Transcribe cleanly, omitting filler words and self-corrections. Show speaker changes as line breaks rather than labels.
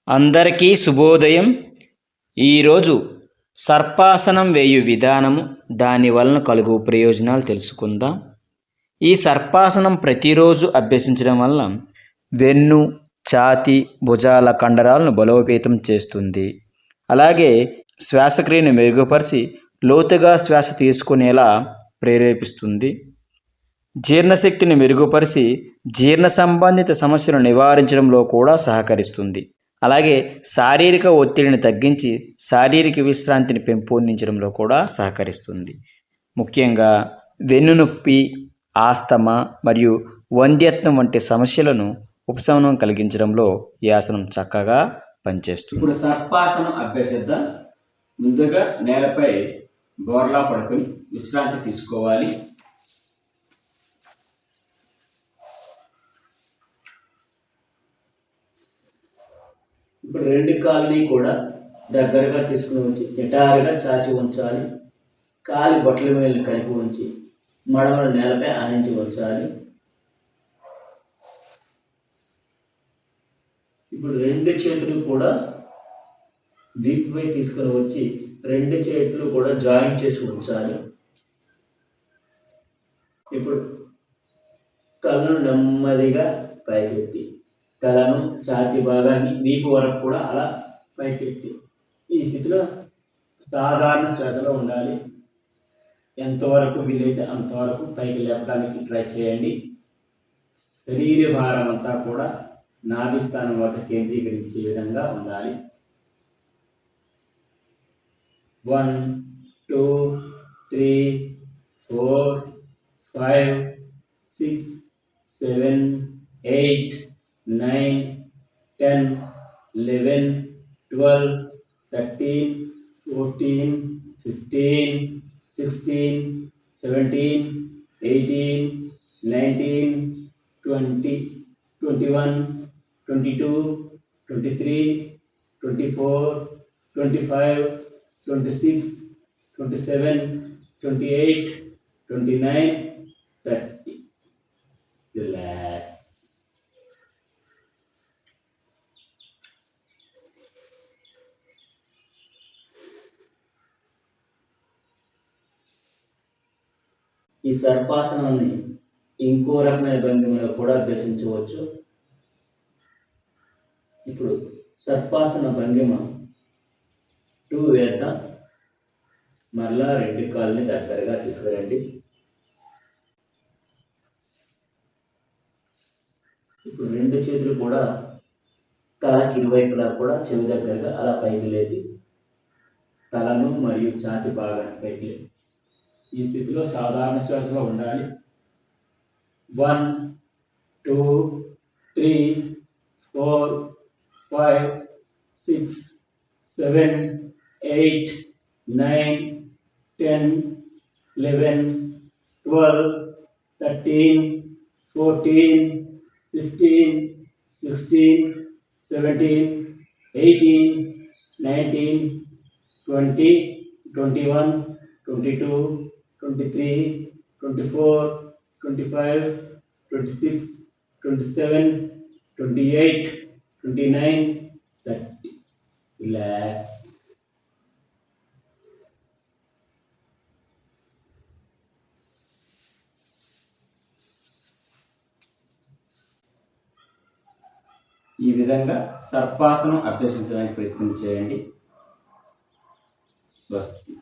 అందరికీ శుభోదయం. ఈరోజు సర్పాసనం వేయు విధానము, దాని వలన కలుగు ప్రయోజనాలు తెలుసుకుందాం. ఈ సర్పాసనం ప్రతిరోజు అభ్యసించడం వల్ల వెన్ను, ఛాతీ, భుజాల కండరాలను బలోపేతం చేస్తుంది. అలాగే శ్వాసక్రియను మెరుగుపరిచి లోతుగా శ్వాస తీసుకునేలా ప్రేరేపిస్తుంది. జీర్ణశక్తిని మెరుగుపరిచి జీర్ణ సంబంధిత సమస్యలను నివారించడంలో కూడా సహకరిస్తుంది. అలాగే శారీరక ఒత్తిడిని తగ్గించి శారీరక విశ్రాంతిని పెంపొందించడంలో కూడా సహకరిస్తుంది. ముఖ్యంగా వెన్నునొప్పి, ఆస్తమా మరియు వంధ్యత్వం వంటి సమస్యలను ఉపశమనం కలిగించడంలో ఈ ఆసనం చక్కగా పనిచేస్తుంది. ఇప్పుడు సర్పాసనం అభ్యసిద్దాం. ముందుగా నేలపై బోర్లా పడుకొని విశ్రాంతి తీసుకోవాలి. ఇప్పుడు రెండు కాళ్ళని కూడా దగ్గరగా తీసుకుని ఉంచి నిటారుగా చాచి ఉంచాలి. కాలి బొట్టల మీద కలిపి ఉంచి మడమలు నేలపై ఆనించి ఉంచాలి. ఇప్పుడు రెండు చేతులు కూడా వీపుపై తీసుకుని వచ్చి రెండు చేతులు కూడా జాయింట్ చేసి ఉంచాలి. ఇప్పుడు కళ్ళను నెమ్మదిగా పైకెత్తి తలను, ఛాతీ భాగాన్ని, వీపు వరకు కూడా అలా పైకెత్తి ఈ స్థితిలో సాధారణ శ్వాసలో ఉండాలి. ఎంతవరకు వీలైతే అంతవరకు పైకి లేపడానికి ట్రై చేయండి. శరీర భారం అంతా కూడా నాభిస్థానం వద్ద కేంద్రీకరించే విధంగా ఉండాలి. 1 2 3 4 5 6 7 8 9 10 11 12 13 14 15 16 17 18 19 20 21 22 23 24 25 26 27 28 29 30. Relax. ఈ సర్పాసనాన్ని ఇంకో రకమైన భంగిమలో కూడా అభ్యసించవచ్చు. ఇప్పుడు సర్పాసన భంగిమ 2 వేద్దాం. మరలా రెండు కాళ్ళని దగ్గరగా తీసుకురండి. ఇప్పుడు రెండు చేతులు కూడా తలకి ఇరువైపులా కూడా చెవి దగ్గరగా అలా పైకి లేపి తలను మరియు ఛాతీ భాగాన్ని పైకి లేపి ఈ స్థితిలో సాధారణ శ్వాసలో ఉండాలి. 1 2 3 4 5 6 7 8 9 10 11 12 13 14 15 16 17 18 19 20 21 22 23 24 25 26 27 28 29 30. Relax. ఈ విధంగా సర్పాసనం అభ్యసించడానికి ప్రయత్నం చేయండి. స్వస్తి.